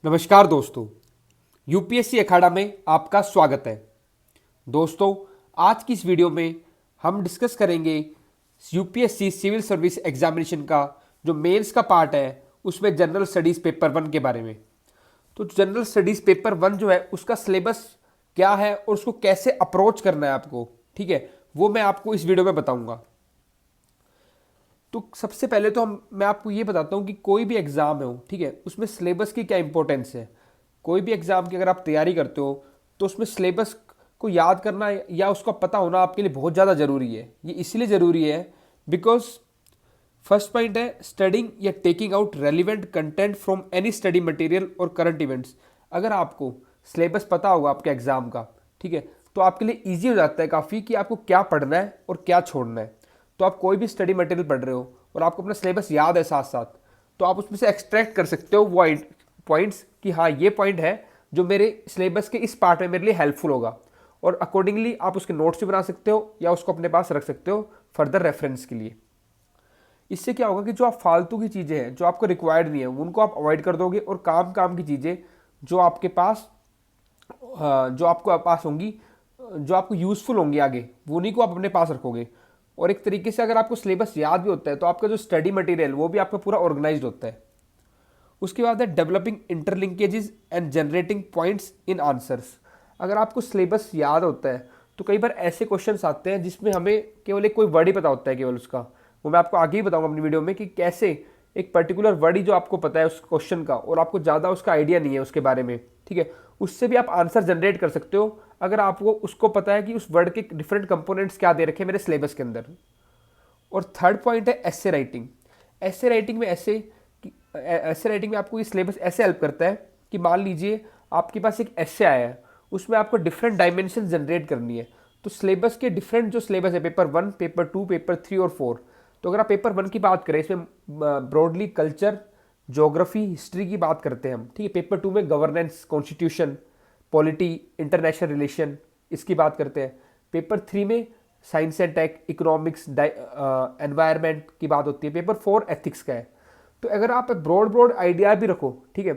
नमस्कार दोस्तों, यूपीएससी अखाड़ा में आपका स्वागत है। दोस्तों, आज की इस वीडियो में हम डिस्कस करेंगे यूपीएससी सिविल सर्विस एग्जामिनेशन का जो मेंस का पार्ट है उसमें जनरल स्टडीज़ पेपर 1 के बारे में। तो जनरल स्टडीज़ पेपर 1 जो है उसका सिलेबस क्या है और उसको कैसे अप्रोच करना है आपको, ठीक है, वो मैं आपको इस वीडियो में बताऊंगा। तो सबसे पहले तो मैं आपको ये बताता हूँ कि कोई भी एग्ज़ाम हो, ठीक है, उसमें सिलेबस की क्या इंपॉर्टेंस है। कोई भी एग्ज़ाम की अगर आप तैयारी करते हो तो उसमें सिलेबस को याद करना या उसका पता होना आपके लिए बहुत ज़्यादा ज़रूरी है। ये इसलिए ज़रूरी है बिकॉज फर्स्ट पॉइंट है स्टडिंग या taking out relevant content from any study material और करंट इवेंट्स। अगर आपको सिलेबस पता होगा आपके एग्ज़ाम का, ठीक है, तो आपके लिए ईजी हो जाता है काफ़ी कि आपको क्या पढ़ना है और क्या छोड़ना है। तो आप कोई भी स्टडी मटेरियल पढ़ रहे हो और आपको अपना सिलेबस याद है साथ साथ, तो आप उसमें से एक्सट्रैक्ट कर सकते हो वो पॉइंट्स कि हाँ ये पॉइंट है जो मेरे सिलेबस के इस पार्ट में मेरे लिए हेल्पफुल होगा, और अकॉर्डिंगली आप उसके नोट्स भी बना सकते हो या उसको अपने पास रख सकते हो फर्दर रेफरेंस के लिए। इससे क्या होगा कि जो आप फालतू की चीज़ें हैं जो आपको रिक्वायर्ड नहीं है उनको आप अवॉइड कर दोगे, और काम काम की चीज़ें जो आपके पास जो आपको पास होंगी, जो आपको यूज़फुल होंगी आगे, वो उन्हीं को आप अपने पास रखोगे। और एक तरीके से अगर आपको सिलेबस याद भी होता है तो आपका जो स्टडी मटेरियल वो भी आपका पूरा ऑर्गेनाइज्ड होता है। उसके बाद है developing interlinkages and generating points in answers. अगर आपको सिलेबस याद होता है तो कई बार ऐसे क्वेश्चंस आते हैं जिसमें हमें केवल एक कोई वर्ड ही पता होता है केवल उसका, वो मैं आपको आगे ही बताऊंगा अपनी वीडियो में कि कैसे एक पर्टिकुलर वर्ड ही जो आपको पता है उस क्वेश्चन का और आपको ज़्यादा उसका आइडिया नहीं है उसके बारे में, ठीक है, उससे भी आप आंसर जनरेट कर सकते हो अगर आपको उसको पता है कि उस वर्ड के डिफरेंट कंपोनेंट्स क्या दे रखे हैं मेरे सिलेबस के अंदर। और थर्ड पॉइंट है एसे राइटिंग। एसे राइटिंग में ऐसे राइटिंग में आपको ये सिलेबस ऐसे हेल्प करता है कि मान लीजिए आपके पास एक ऐसे आया है, उसमें आपको डिफरेंट डायमेंशन जनरेट करनी है। तो सिलेबस के डिफरेंट जो सिलेबस है पेपर 1, पेपर 2, पेपर 3 और 4, तो अगर आप पेपर 1 की बात करें इसमें ब्रॉडली कल्चर, ज्योग्राफी, हिस्ट्री की बात करते हैं हम, ठीक है। पेपर 2 में governance, constitution, polity, international relation, इसकी बात करते हैं। पेपर 3 में science and tech, economics, environment की बात होती है। पेपर 4 एथिक्स का है। तो अगर आप ब्रॉड ब्रॉड आइडिया भी रखो, ठीक है,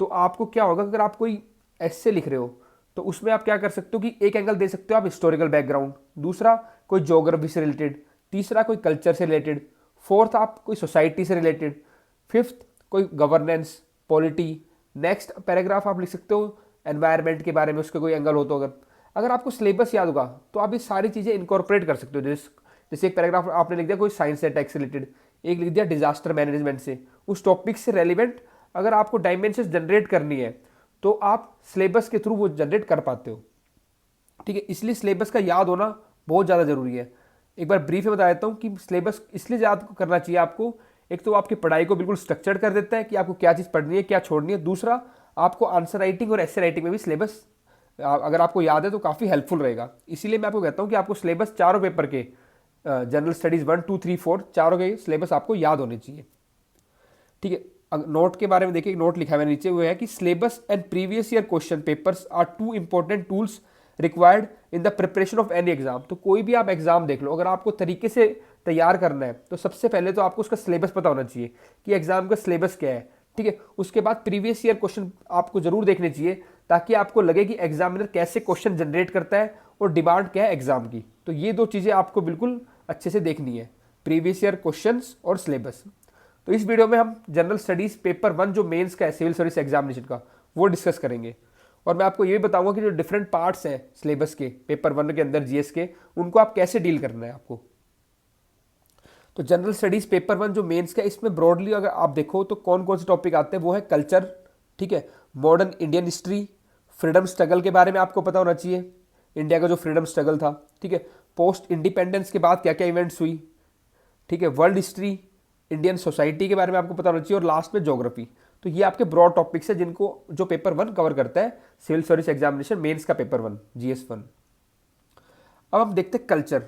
तो आपको क्या होगा, अगर आप कोई ऐसे लिख रहे हो तो उसमें आप क्या कर सकते हो कि एक एंगल दे सकते हो आप हिस्टोरिकल बैकग्राउंड, दूसरा कोई ज्योग्राफी से रिलेटेड, तीसरा कोई कल्चर से रिलेटेड, फोर्थ आप कोई सोसाइटी से रिलेटेड, फिफ्थ कोई गवर्नेंस, पॉलिटी, नेक्स्ट पैराग्राफ आप लिख सकते हो एनवायरनमेंट के बारे में, उसका कोई एंगल हो तो अगर अगर आपको सिलेबस याद होगा तो आप ये सारी चीज़ें इनकॉर्पोरेट कर सकते हो। जैसे एक पैराग्राफ आपने लिख दिया कोई साइंस से टैक्स रिलेटेड, एक लिख दिया डिजास्टर मैनेजमेंट से, उस टॉपिक से रेलिवेंट अगर आपको डायमेंशन जनरेट करनी है तो आप सिलेबस के थ्रू वो जनरेट कर पाते हो, ठीक है। इसलिए सिलेबस का याद होना बहुत ज़्यादा ज़रूरी है। एक बार ब्रीफ में बता देता हूँ कि सिलेबस इसलिए याद करना चाहिए आपको, एक तो आपकी पढ़ाई को बिल्कुल स्ट्रक्चर्ड कर देता है कि आपको क्या चीज़ पढ़नी है क्या छोड़नी है, दूसरा आपको आंसर राइटिंग और ऐसे राइटिंग में भी सिलेबस अगर आपको याद है तो काफ़ी हेल्पफुल रहेगा। इसीलिए मैं आपको कहता हूँ कि आपको सिलेबस चारों पेपर के जनरल स्टडीज़ 1, 2, 3, 4 चारों के सिलेबस आपको याद होने चाहिए, ठीक है। नोट के बारे में देखिए, नोट लिखा है मैंने नीचे, वो है कि syllabus and previous year question papers are two important tools required in the preparation of any exam. तो कोई भी आप एग्जाम देख लो, अगर आपको तरीके से तैयार करना है तो सबसे पहले तो आपको उसका सिलेबस पता होना चाहिए कि एग्जाम का सिलेबस क्या है, ठीक है। उसके बाद प्रीवियस ईयर क्वेश्चन आपको जरूर देखने चाहिए ताकि आपको लगे कि एग्जामिनर कैसे क्वेश्चन जनरेट करता है और डिमांड क्या है एग्जाम की। तो ये दो चीज़ें आपको बिल्कुल अच्छे से देखनी है, प्रीवियस ईयर क्वेश्चंस और सिलेबस। तो इस वीडियो में हम जनरल स्टडीज़ पेपर 1 जो मेंस का है सिविल सर्विस एग्जामिनेशन का, वो डिस्कस करेंगे। और मैं आपको ये भी बताऊंगा कि जो डिफरेंट पार्ट्स हैं सिलेबस के पेपर 1 के अंदर जीएस के, उनको आप कैसे डील करना है आपको। तो जनरल स्टडीज़ पेपर 1 जो मेंस का है, इसमें ब्रॉडली अगर आप देखो तो कौन कौन से टॉपिक आते हैं, वो है कल्चर, ठीक है, modern Indian history, freedom struggle के बारे में आपको पता होना चाहिए, इंडिया का जो फ्रीडम स्ट्रगल था, ठीक है, पोस्ट इंडिपेंडेंस के बाद क्या क्या इवेंट्स हुई, ठीक है, वर्ल्ड हिस्ट्री, इंडियन सोसाइटी के बारे में आपको पता होना चाहिए, और लास्ट में ज्योग्राफी। तो ये आपके ब्रॉड टॉपिक्स है जिनको जो पेपर 1 कवर करता है सिविल सर्विस एग्जामिनेशन मेंस का पेपर 1 जीएस 1। अब हम देखते हैं कल्चर।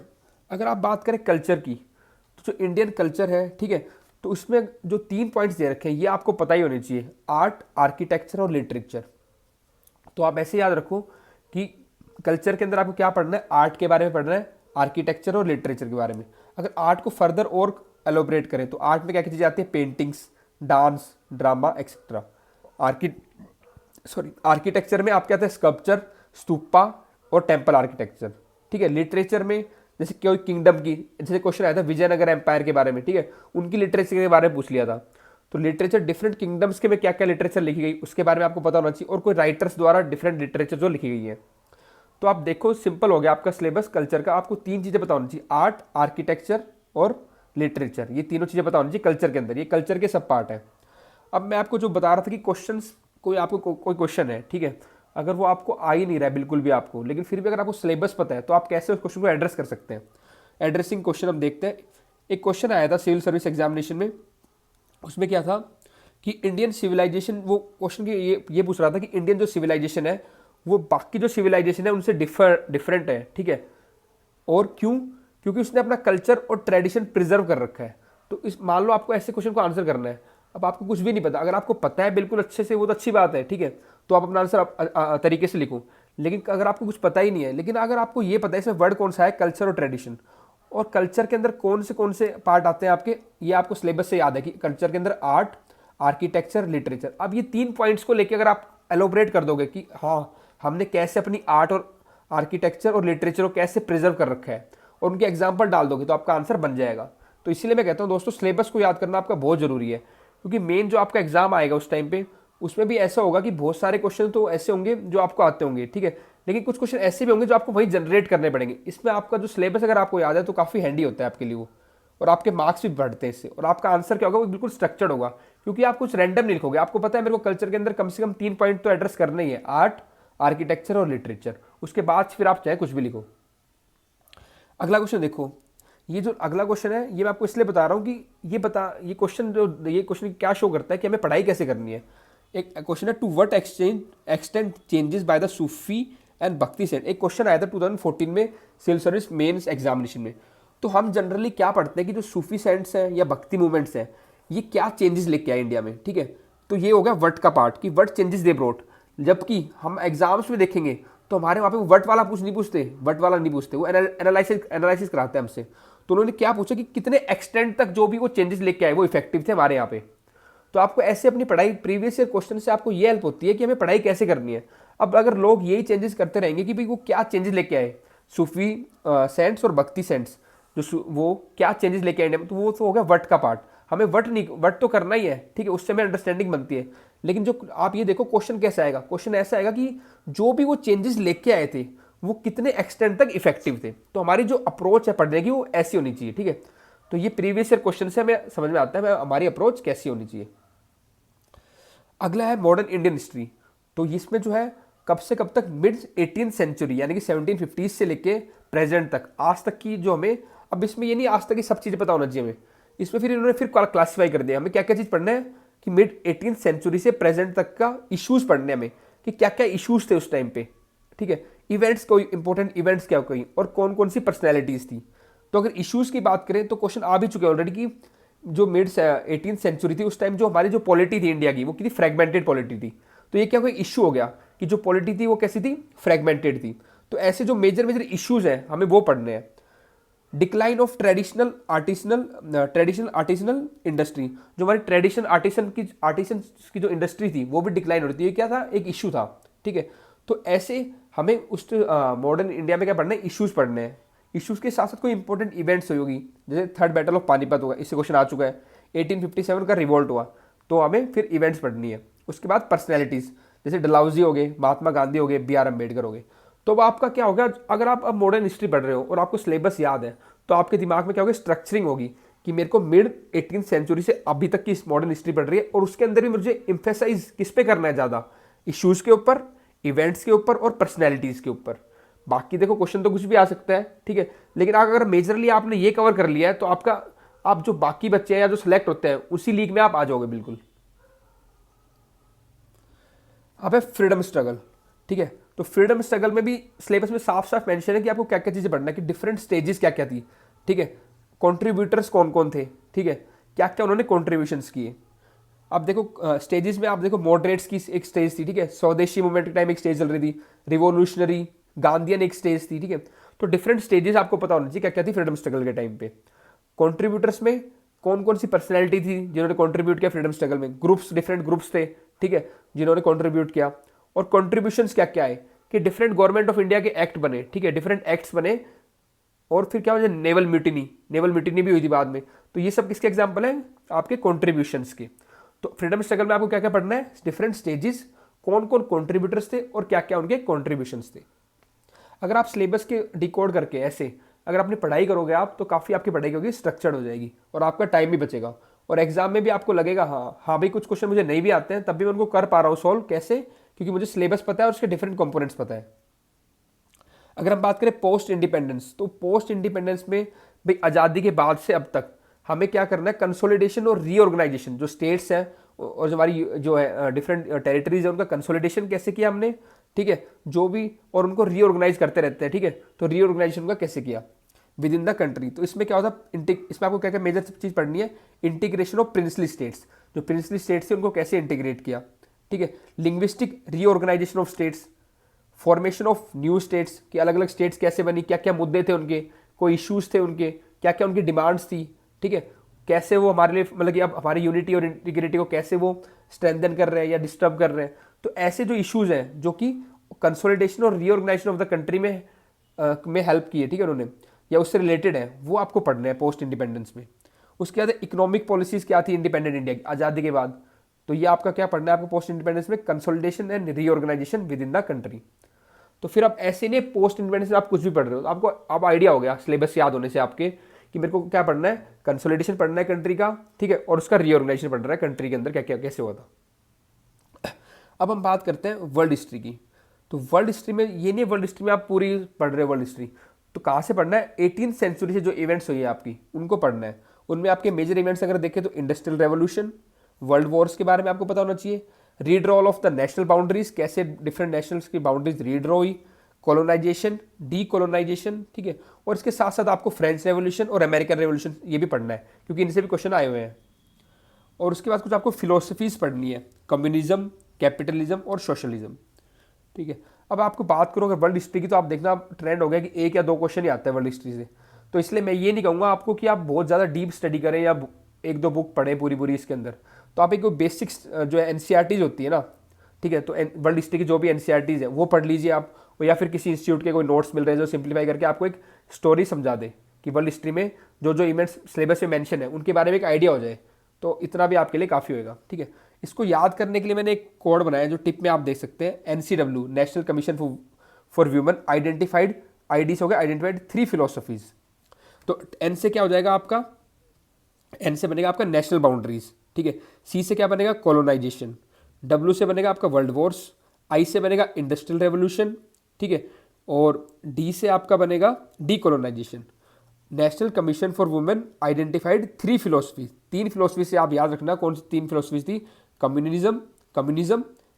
अगर आप बात करें कल्चर की तो जो इंडियन कल्चर है, ठीक है, तो उसमें जो 3 पॉइंट्स दे रखे हैं ये आपको पता ही होने चाहिए, आर्ट, आर्किटेक्चर और लिटरेचर। तो आप ऐसे याद रखो कि कल्चर के अंदर आपको क्या पढ़ना है, आर्ट के बारे में पढ़ना है, आर्किटेक्चर और लिटरेचर के बारे में। अगर आर्ट को फर्दर और एलोबरेट करें तो आर्ट में क्या क्या चीज़ें आती है, paintings, dance, drama etcetera. Architecture में आपके आते हैं स्कल्पचर, स्तूपा और टेम्पल आर्किटेक्चर, ठीक है। लिटरेचर में जैसे कोई किंगडम की, जैसे क्वेश्चन आया था विजयनगर एम्पायर के बारे में, ठीक है, उनकी लिटरेचर के बारे में पूछ लिया था। तो लिटरेचर डिफरेंट किंगडम्स के में क्या क्या लिटरेचर लिखी गई उसके बारे में आपको पता होना चाहिए, और कोई राइटर्स द्वारा डिफरेंट लिटरेचर जो लिखी गई है। तो आप देखो सिंपल हो गया आपका सिलेबस कल्चर का। आपको 3 चीज़ें पता होनी चाहिए, आर्ट, आर्किटेक्चर और लिटरेचर, ये तीनों चीज़ें पता होनी चाहिए कल्चर के अंदर, ये कल्चर के सब पार्ट है। अब मैं आपको जो बता रहा था कि क्वेश्चंस, कोई आपको कोई क्वेश्चन है, ठीक है, अगर वो आपको आ ही नहीं रहा है बिल्कुल भी आपको, लेकिन फिर भी अगर आपको सिलेबस पता है तो आप कैसे उस क्वेश्चन को एड्रेस कर सकते हैं। एड्रेसिंग क्वेश्चन हम देखते हैं। एक क्वेश्चन आया था सिविल सर्विस एग्जामिनेशन में, उसमें क्या था कि इंडियन सिविलाइजेशन, वो क्वेश्चन की ये पूछ रहा था कि इंडियन जो सिविलाइजेशन है वो बाकी जो सिविलाइजेशन है उनसे डिफरेंट है, ठीक है, और क्यों? क्योंकि उसने अपना कल्चर और ट्रेडिशन प्रिजर्व कर रखा है। तो इस मान लो आपको ऐसे क्वेश्चन को आंसर करना है, अब आपको कुछ भी नहीं पता, अगर आपको पता है बिल्कुल अच्छे से वो तो अच्छी बात है, ठीक है, तो आप अपना आंसर तरीके से लिखो। लेकिन अगर आपको कुछ पता ही नहीं है, लेकिन अगर आपको ये पता है इसमें वर्ड कौन सा है, कल्चर और ट्रेडिशन, और कल्चर के अंदर कौन से पार्ट आते हैं आपके, ये आपको सिलेबस से याद है कि कल्चर के अंदर आर्ट, आर्किटेक्चर, लिटरेचर। अब ये 3 पॉइंट्स को लेकर अगर आप एलोबरेट कर दोगे कि हाँ हमने कैसे अपनी आर्ट और आर्किटेक्चर और लिटरेचर को कैसे प्रिजर्व कर रखा है, और उनके एग्जाम्पल डाल दोगे तो आपका आंसर बन जाएगा। तो इसीलिए मैं कहता हूँ दोस्तों सिलेबस को याद करना आपका बहुत जरूरी है, क्योंकि मेन जो आपका एग्जाम आएगा उस टाइम पे उसमें भी ऐसा होगा कि बहुत सारे क्वेश्चन तो ऐसे होंगे जो आपको आते होंगे, ठीक है, लेकिन कुछ क्वेश्चन ऐसे भी होंगे जो आपको वही जनरेट करने पड़ेंगे। इसमें आपका जो सिलेबस अगर आपको याद है तो काफ़ी हैंडी होता है आपके लिए वो, और आपके मार्क्स भी बढ़ते हैं इससे, और आपका आंसर क्या होगा वो बिल्कुल स्ट्रक्चर्ड होगा, क्योंकि आप कुछ रैंडम नहीं लिखोगे। आपको पता है मेरे को कल्चर के अंदर कम से कम 3 पॉइंट तो एड्रेस करना ही है, आर्ट, आर्किटेक्चर और लिटरेचर, उसके बाद फिर आप चाहे कुछ भी लिखो। अगला क्वेश्चन देखो, ये जो अगला क्वेश्चन है ये मैं आपको इसलिए बता रहा हूँ कि ये क्वेश्चन क्या शो करता है कि हमें पढ़ाई कैसे करनी है। एक क्वेश्चन है, to what extent changes by the Sufi and bhakti saint. एक क्वेश्चन आया था 2014 में सिविल सर्विस मेंस एग्जामिनेशन में। तो हम जनरली क्या पढ़ते हैं कि जो सूफी सेंट्स हैं या भक्ति मूवमेंट्स हैं ये क्या चेंजेस लेके आए इंडिया में, ठीक है। तो ये हो गया वट का पार्ट कि वट चेंजेस दे ब्रोट। जबकि हम एग्जाम्स में देखेंगे तो हमारे वहाँ पे वट वाला नहीं पूछते, वट वाला नहीं पूछते, वो एनालिसिस कराते हैं हमसे। तो उन्होंने क्या पूछा कि कितने एक्सटेंट तक जो भी वो चेंजेस लेके आए वो इफेक्टिव थे हमारे यहाँ पे। तो आपको ऐसे अपनी पढ़ाई प्रीवियस ईयर क्वेश्चन से आपको ये हेल्प होती है कि हमें पढ़ाई कैसे करनी है। अब अगर लोग यही चेंजेस करते रहेंगे कि भाई वो क्या चेंजेस लेके आए, सूफी सेंट्स और भक्ति सेंट्स जो वो क्या चेंजेस लेके आए, तो वो तो हो गया वट का पार्ट। हमें वट तो करना ही है, ठीक है, उससे हमें अंडरस्टैंडिंग बनती है। लेकिन जो आप ये देखो क्वेश्चन कैसा आएगा, क्वेश्चन ऐसा आएगा कि जो भी वो चेंजेस लेके आए थे वो कितने एक्सटेंट तक इफेक्टिव थे। तो हमारी जो अप्रोच है पढ़ने की वो ऐसी होनी चाहिए, ठीक है। तो ये प्रीवियस ईयर क्वेश्चन से हमें समझ में आता है हमारी अप्रोच कैसी होनी चाहिए। अगला है मॉडर्न इंडियन हिस्ट्री। तो इसमें जो है कब से कब तक, मिड 18th सेंचुरी यानी कि 1750 से लेके प्रेजेंट तक, आज तक की जो हमें, अब इसमें ये नहीं आज तक की सब चीज़ें पता होना चाहिए हमें, इसमें फिर इन्होंने फिर क्लासीफाई कर दिया हमें क्या क्या चीज़ पढ़ना है कि मिड 18th सेंचुरी से प्रेजेंट तक का इश्यूज पढ़ने हमें कि क्या क्या इश्यूज थे उस टाइम पे, ठीक है, इवेंट्स, कोई इंपॉर्टेंट इवेंट्स क्या कोई, और कौन कौन सी पर्सनैलिटीज़ थी। तो अगर इश्यूज़ की बात करें तो क्वेश्चन आ भी चुके हैं ऑलरेडी कि जो मिड 18th सेंचुरी थी उस टाइम जो हमारी जो पॉलिटी थी इंडिया की वो कितनी फ्रेगमेंटेड पॉलिटी थी। तो ये क्या कोई इशू हो गया कि जो पॉलिटी थी वो कैसी थी, फ्रेगमेंटेड थी। तो ऐसे जो मेजर इश्यूज हैं हमें वो पढ़ने हैं। Decline of traditional artisanal industry, जो हमारी ट्रेडिशनल आर्टिसन की जो इंडस्ट्री थी वो भी डिक्लाइन हो रही थी, ये क्या था, एक इशू था, ठीक है। तो ऐसे हमें उस मॉडर्न इंडिया में क्या पढ़ना है, इश्यूज पढ़ने हैं। इश्यूज के साथ साथ कोई इंपॉर्टेंट इवेंट्स होगी, जैसे थर्ड बैटल ऑफ पानीपत होगा, इससे क्वेश्चन आ चुका है। 1857 का रिवोल्ट हुआ, तो हमें फिर इवेंट्स पढ़नी है। उसके बाद पर्सनैलिटीज़, जैसे डलहौजी हो गए, महात्मा गांधी हो गए, बी आर अम्बेडकर हो गए। तो अब आपका क्या होगा, अगर आप अब मॉडर्न हिस्ट्री पढ़ रहे हो और आपको सिलेबस याद है तो आपके दिमाग में क्या होगा, स्ट्रक्चरिंग होगी कि मेरे को मिड 18th सेंचुरी से अभी तक की मॉडर्न हिस्ट्री पढ़ रही है, और उसके अंदर भी मुझे इम्फेसाइज किस पे करना है ज़्यादा, इश्यूज़ के ऊपर, इवेंट्स के ऊपर और पर्सनैलिटीज़ के ऊपर। बाकी देखो क्वेश्चन तो कुछ भी आ सकता है, ठीक है, लेकिन अगर मेजरली आपने ये कवर कर लिया है तो आप जो बाकी बच्चे हैं या जो सिलेक्ट होते हैं उसी लीग में आप आ जाओगे बिल्कुल। अब है फ्रीडम स्ट्रगल, ठीक है। तो फ्रीडम स्ट्रगल में भी सिलेबस में साफ साफ मेंशन है कि आपको क्या क्या चीज़ें पढ़ना है, कि डिफरेंट स्टेजेस क्या क्या थी, ठीक है, कॉन्ट्रीब्यूटर्स कौन कौन थे, ठीक है, क्या क्या उन्होंने कॉन्ट्रीब्यूशंस किए। अब देखो स्टेजेस में आप देखो मॉडरेट्स की एक स्टेज थी, ठीक है, स्वदेशी मूवमेंट के टाइम एक स्टेज चल रही थी, रिवोल्यूशनरी गांधीयन एक स्टेज थी, ठीक है। तो डिफरेंट स्टेजेस आपको पता होना चाहिए क्या क्या थी फ्रीडम स्ट्रगल के टाइम पे। कॉन्ट्रीब्यूटर्स में कौन कौन सी पर्सनैलिटी थी जिन्होंने कंट्रीब्यूट किया फ्रीडम स्ट्रगल में, ग्रुप्स, डिफरेंट ग्रुप्स थे, ठीक है, जिन्होंने कंट्रीब्यूट किया। और कंट्रीब्यूशंस क्या क्या है कि डिफरेंट गवर्नमेंट ऑफ इंडिया के एक्ट बने, ठीक है, डिफरेंट एक्ट्स बने। और फिर क्या हो जाए, नेवल म्यूटिनी भी हुई थी बाद में। तो ये सब किसके एग्जाम्पल हैं, आपके कॉन्ट्रीब्यूशंस के। तो फ्रीडम स्ट्रगल में आपको क्या क्या पढ़ना है, डिफरेंट स्टेजेस, कौन कौन कॉन्ट्रीब्यूटर्स थे और क्या क्या उनके कॉन्ट्रीब्यूशंस थे। अगर आप सिलेबस के डिकोड करके ऐसे अगर अपनी पढ़ाई करोगे आप, तो काफ़ी आपकी पढ़ाई होगी स्ट्रक्चर्ड हो जाएगी और आपका टाइम भी बचेगा। और एग्जाम में भी आपको लगेगा हाँ भाई कुछ क्वेश्चन मुझे नहीं भी आते हैं, तब भी मैं उनको कर पा रहा हूँ सॉल्व। कैसे, क्योंकि मुझे सिलेबस पता है और उसके डिफरेंट कंपोनेंट्स पता है। अगर हम बात करें पोस्ट इंडिपेंडेंस, तो पोस्ट इंडिपेंडेंस में भाई आज़ादी के बाद से अब तक हमें क्या करना है, कंसोलिडेशन और रीऑर्गेनाइजेशन। जो स्टेट्स हैं और जो हमारी जो है डिफरेंट टेरिटरीज है, उनका कंसोलिडेशन कैसे किया हमने, ठीक है, जो भी, और उनको रीऑर्गेनाइज करते रहते हैं, ठीक है। तो रीऑर्गेनाइजेशन का कैसे किया विद इन द कंट्री। तो इसमें क्या होता है, इसमें आपको क्या क्या मेजर चीज़ पढ़नी है, इंटीग्रेशन ऑफ प्रिंसली स्टेट्स, जो प्रिंसली स्टेट्स थे उनको कैसे इंटीग्रेट किया, ठीक है। Linguistic reorganisation of states, formation of new states की अलग अलग स्टेट्स कैसे बनी, क्या क्या मुद्दे थे उनके, कोई इश्यूज थे उनके, क्या क्या उनकी डिमांड्स थी, ठीक है, कैसे वो हमारे लिए मतलब कि अब हमारी यूनिटी और इंटीग्रिटी को कैसे वो स्ट्रेंथन कर रहे हैं या डिस्टर्ब कर रहे हैं। तो ऐसे जो इश्यूज हैं जो कि कंसोलिडेशन और रीऑर्गेनाइजेशन ऑफ द कंट्री में हेल्प की है, ठीक है, उन्होंने, या उससे रिलेटेड है, वो आपको पढ़ना है पोस्ट इंडिपेंडेंस में। उसके बाद इकोनॉमिक पॉलिसीज क्या थी इंडिपेंडेंट इंडिया की, आज़ादी के बाद। तो ये आपका क्या पढ़ना है आपको पोस्ट इंडिपेंडेंस में, consolidation and reorganisation within the country. तो फिर आप ऐसे नहीं पोस्ट इंडिपेंडेंस में आप कुछ भी पढ़ रहे हो, तो आपको अब आइडिया हो गया सिलेबस याद होने से आपके कि मेरे को क्या पढ़ना है, कंसोलिडेशन पढ़ना है कंट्री का, ठीक है, और उसका रीऑर्गेनाइजेशन पढ़ना है कंट्री के अंदर क्या क्या कैसे हुआ था। अब हम बात करते हैं वर्ल्ड हिस्ट्री की। तो वर्ल्ड हिस्ट्री में ये नहीं, वर्ल्ड हिस्ट्री में आप पूरी पढ़ रहे हो वर्ल्ड हिस्ट्री, तो कहाँ से पढ़ना है, 18th सेंचुरी से जो इवेंट्स हुई है आपकी उनको पढ़ना है। उनमें आपके मेजर इवेंट्स अगर देखें तो इंडस्ट्रियल रेवोल्यूशन, वर्ल्ड वॉर्स के बारे में आपको पता होना चाहिए, रीड्रॉल ऑफ द नेशनल बाउंड्रीज, कैसे डिफरेंट नेशनल्स की बाउंड्रीज रीड्रॉ हुई, कॉलोनाइजेशन, डी कॉलोनाइजेशन, ठीक है। और इसके साथ साथ आपको फ्रेंच रेवोल्यूशन और अमेरिकन रेवोल्यूशन ये भी पढ़ना है, क्योंकि इनसे भी क्वेश्चन आए हुए हैं। और उसके बाद कुछ आपको फिलोसफीज पढ़नी है, कम्युनिज्म, कैपिटलिज्म और सोशलिज्म, ठीक है। अब आपको बात करो अगर वर्ल्ड हिस्ट्री की, तो आप देखना ट्रेंड हो गया कि एक या दो क्वेश्चन ही आते हैं वर्ल्ड हिस्ट्री से। तो इसलिए मैं ये नहीं कहूँगा आपको कि आप बहुत ज़्यादा डीप स्टडी करें या एक दो बुक पढ़ें पूरी पूरी इसके अंदर। तो आप एक बेसिक्स जो है एनसीईआरटीज होती है ना, ठीक है, तो वर्ल्ड हिस्ट्री की जो भी एनसीईआरटीज है वो पढ़ लीजिए आप, या फिर किसी इंस्टीट्यूट के कोई नोट्स मिल रहे हैं जो सिंप्लीफाई करके आपको एक स्टोरी समझा दे कि वर्ल्ड हिस्ट्री में जो जो इवेंट्स सिलेबस में मेंशन है उनके बारे में एक आइडिया हो जाए। तो इतना भी आपके लिए काफ़ी होएगा, ठीक है। इसको याद करने के लिए मैंने एक कोड बनाया जो टिप में आप देख सकते हैं, NCW, national commission for women identified, IDs हो गया आइडेंटिफाइड 3 फिलोसफीज। तो एन से क्या हो जाएगा आपका, एन से बनेगा आपका नेशनल बाउंड्रीज, ठीक है। सी से क्या बनेगा, कॉलोनाइजेशन। डब्ल्यू से बनेगा आपका वर्ल्ड वॉर्स। आई से बनेगा इंडस्ट्रियल रेवोल्यूशन, ठीक है। और डी से आपका बनेगा decolonisation. National commission for women identified 3 philosophies, 3 philosophy से आप याद रखना कौन सी 3 फिलोसफीज थी, कम्युनिज्म,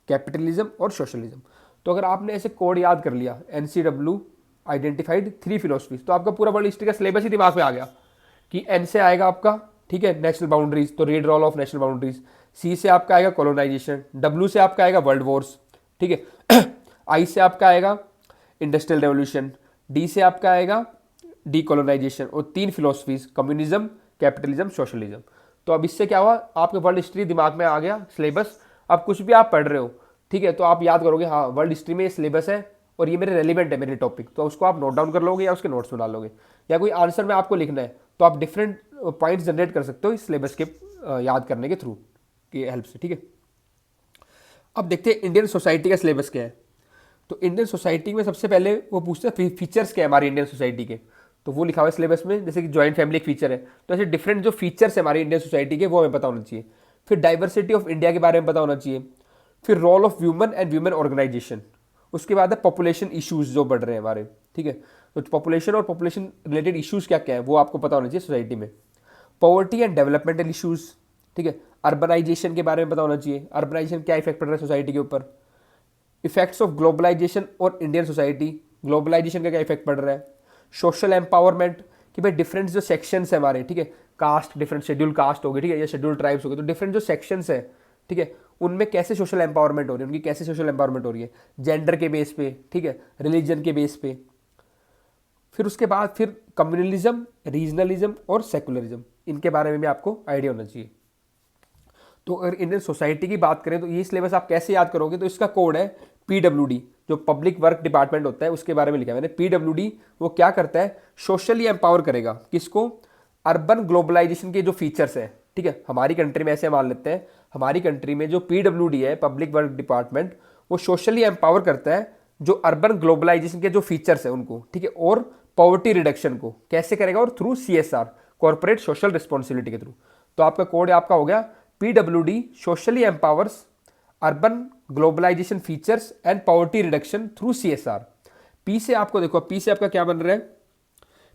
कैपिटलिज्म और सोशलिज्म। तो अगर आपने ऐसे कोड याद कर लिया, NCW आइडेंटिफाइड 3 फिलोसफीज, तो आपका पूरा वर्ल्ड हिस्ट्री का सिलेबस ही दिमाग में आ गया कि एन से आएगा आपका, ठीक है, नेशनल बाउंड्रीज, तो रीड्रॉल ऑफ नेशनल बाउंड्रीज। सी से आपका आएगा कॉलोनाइजेशन, डब्ल्यू से आपका आएगा वर्ल्ड वॉर्स, ठीक है। आई से आपका आएगा इंडस्ट्रियल रेवोल्यूशन, डी से आपका आएगा डीकोलोनाइजेशन, और 3 फिलोसफीज कम्युनिज्म, कैपिटलिज्म, सोशलिज्म। तो अब इससे क्या हुआ, आपके वर्ल्ड हिस्ट्री दिमाग में आ गया सिलेबस। अब कुछ भी आप पढ़ रहे हो, ठीक है, तो आप याद करोगे हाँ वर्ल्ड हिस्ट्री में ये सिलेबस है और ये मेरे रेलिवेंट है मेरे टॉपिक, तो उसको आप नोट डाउन कर लोगे या उसके नोट्स में डाल लोगे, या कोई आंसर में आपको लिखना है तो आप डिफरेंट पॉइंट्स जनरेट कर सकते हो इस सिलेबस के याद करने के थ्रू की हेल्प से, ठीक है। अब देखते हैं इंडियन सोसाइटी का सिलेबस क्या है। तो इंडियन सोसाइटी में सबसे पहले वो पूछते हैं फीचर्स क्या है हमारी इंडियन सोसाइटी के, तो वो लिखा हुआ है सिलेबस में, जैसे कि जॉइंट फैमिली एक फीचर है, तो ऐसे डिफरेंट जो फीचर्स है हमारी इंडियन सोसाइटी के वो हमें पता होना चाहिए। फिर डाइवर्सिटी ऑफ इंडिया के बारे में पता होना चाहिए। फिर रोल ऑफ व्यूमन एंड व्यूमन ऑर्गेनाइजेशन। उसके बाद है पॉपुलेशन इश्यूज जो बढ़ रहे हैं हमारे, ठीक है, तो पॉपुलेशन और पॉपुलेशन रिलेटेड इश्यूज क्या क्या है वो आपको पता होना चाहिए सोसाइटी में। पॉवर्टी एंड डेवलपमेंटल इश्यूज, ठीक है, अर्बनाइजेशन के बारे में पता होना चाहिए, अर्बनाइजेशन क्या इफेक्ट पड़ रहा है सोसाइटी के ऊपर। इफेक्ट्स ऑफ ग्लोबलाइजेशन और इंडियन सोसाइटी, ग्लोबलाइजेशन का क्या इफेक्ट पड़ रहा है। सोशल एम्पावरमेंट कि भाई डिफरेंट जो सेक्शंस है हमारे, ठीक है, कास्ट, डिफरेंट शेड्यूल कास्ट हो गए, ठीक है, या शेड्यूल ट्राइब्स हो गए, तो डिफरेंट जो सेक्शंस है, ठीक है, उनमें कैसे सोशल एम्पावरमेंट हो रही है, उनकी कैसे सोशल एम्पावरमेंट हो रही है, जेंडर के बेस पे, ठीक है, रिलीजन के बेस पे। फिर उसके बाद फिर कम्युनलिज्म, रीजनलिज्म और सेकुलरिज्म, इनके बारे में भी आपको आइडिया होना चाहिए। तो अगर इंडियन सोसाइटी की बात करें तो ये सिलेबस आप कैसे याद करोगे, तो इसका कोड है पीडब्ल्यूडी, जो पब्लिक वर्क डिपार्टमेंट होता है उसके बारे में लिखा है मैंने। पीडब्ल्यूडी वो क्या करता है, सोशली एम्पावर करेगा किसको, अर्बन ग्लोबलाइजेशन के जो फीचर्स है, ठीक है, हमारी कंट्री में ऐसे मान लेते हैं, हमारी कंट्री में जो पीडब्ल्यूडी है पब्लिक वर्क डिपार्टमेंट, वो सोशली एम्पावर करता है जो अर्बन ग्लोबलाइजेशन के जो फीचर्स है उनको, ठीक है, और पॉवर्टी रिडक्शन को कैसे करेगा, और through CSR, corporate social responsibility के थ्रू। तो आपका कोड आपका हो गया PWD socially empowers urban globalisation features and poverty reduction through CSR. P से आपको देखो, पी से आपका क्या बन रहा है,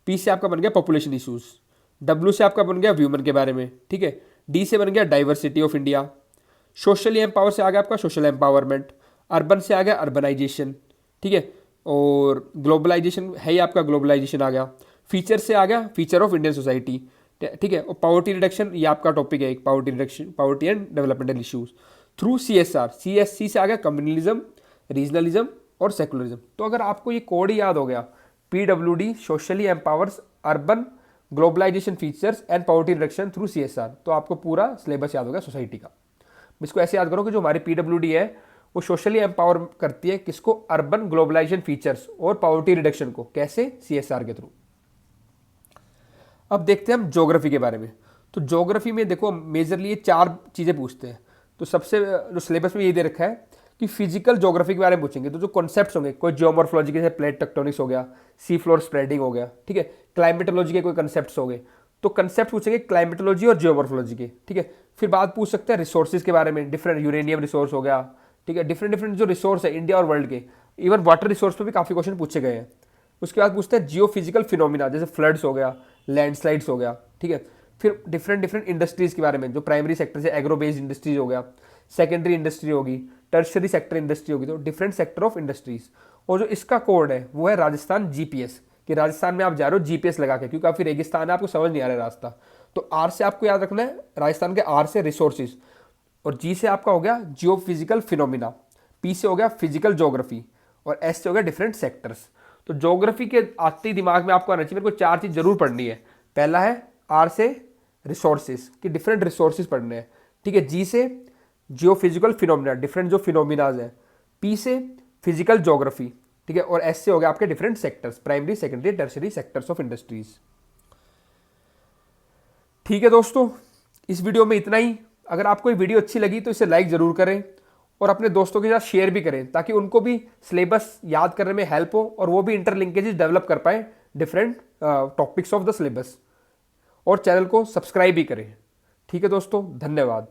पी से आपका बन गया पॉपुलेशन इशूज, डब्ल्यू से आपका बन गया व्यूमन के बारे में, ठीक है, डी से बन गया diversity of India, socially empower से आ गया आपका सोशल एम्पावरमेंट, अर्बन से आ गया अर्बनाइजेशन, ठीक है, और ग्लोबलाइजेशन है ही आपका, ग्लोबलाइजेशन आ गया, फीचर से आ गया फीचर ऑफ इंडियन सोसाइटी, ठीक है, और पॉवर्टी रिडक्शन ये आपका टॉपिक है, poverty reduction, poverty and developmental issues through CSR, CSC से आ गया कम्युनलिज्म, रीजनलिज्म और सेकुलरिज्म। तो अगर आपको ये कोड ही याद हो गया, PWD socially empowers urban globalisation features and poverty reduction through CSR, तो आपको पूरा सिलेबस याद हो गया सोसाइटी का। इसको ऐसे याद करो कि जो हमारी पीडब्ल्यूडी है वो सोशली एम्पावर करती है किसको, अर्बन ग्लोबलाइजेशन फीचर्स और पॉवर्टी रिडक्शन को, कैसे, सीएसआर के थ्रू। अब देखते हैं हम ज्योग्राफी के बारे में। तो ज्योग्राफी में देखो मेजरली ये 4 चीज़ें पूछते हैं। तो सबसे जो सिलेबस में ये दे रखा है कि फिजिकल ज्योग्राफी के बारे में पूछेंगे, तो जो कॉन्सेप्ट्स होंगे, कोई जियोमॉर्फोलॉजी के जैसे प्लेट टेक्टोनिक्स हो गया, सी फ्लोर स्प्रेडिंग हो गया, ठीक है, क्लाइमेटोलॉजी के कोई कंसेप्ट्स हो गए, तो कंसेप्ट पूछेंगे क्लाइमेटोलॉजी और जियोमॉर्फोलॉजी के, ठीक है। फिर बात पूछ सकते हैं रिसोर्सेज के बारे में, डिफरेंट यूरेनियम रिसोर्स हो गया, ठीक है, डिफरेंट जो रिसोर्स है इंडिया और वर्ल्ड के, इवन वाटर रिसोर्स पर भी काफ़ी क्वेश्चन पूछे गए हैं। उसके बाद पूछते हैं जियो फिजिकल फिनोमिना, जैसे फ्लड्स हो गया, लैंडस्लाइड्स हो गया, ठीक है। फिर डिफरेंट इंडस्ट्रीज के बारे में, जो प्राइमरी सेक्टर से एग्रो बेस्ड इंडस्ट्रीज हो गया, सेकेंडरी इंडस्ट्री होगी, टर्शरी सेक्टर इंडस्ट्री होगी, तो डिफरेंट सेक्टर ऑफ इंडस्ट्रीज। और जो इसका कोड है वो है राजस्थान जीपीएस, कि राजस्थान में आप जा रहे हो जीपीएस लगा के, क्योंकि काफ़ी रेगिस्तान है, आपको समझ नहीं आ रहा है रास्ता। तो आर से आपको याद रखना है, राजस्थान के आर से रिसोर्सेज, और जी से आपका हो गया जियो फिजिकल फिनोमिना, पी से हो गया फिजिकल ज्योग्राफी, और एस से हो गया डिफरेंट सेक्टर्स। तो ज्योग्राफी के आते ही दिमाग में आपको आना चाहिए, मेरे को 4 चीज़ जरूर पढ़नी है। पहला है आर से रिसोर्सेज, कि डिफरेंट रिसोर्सेज पढ़ने हैं, ठीक है। जी से जियो फिजिकल फिनोमिना, डिफरेंट जो फिनोमिनाज हैं। पी से फिजिकल ज्योग्राफी, ठीक है, और एस से हो गया आपके different sectors, primary secondary tertiary sectors of industries. ठीक है दोस्तों, इस वीडियो में इतना ही। अगर आपको ये वीडियो अच्छी लगी तो इसे लाइक जरूर करें और अपने दोस्तों के साथ शेयर भी करें, ताकि उनको भी सिलेबस याद करने में हेल्प हो और वो भी इंटरलिंकेजेस डेवलप कर पाए different topics of the syllabus, और चैनल को सब्सक्राइब भी करें। ठीक है दोस्तों, धन्यवाद।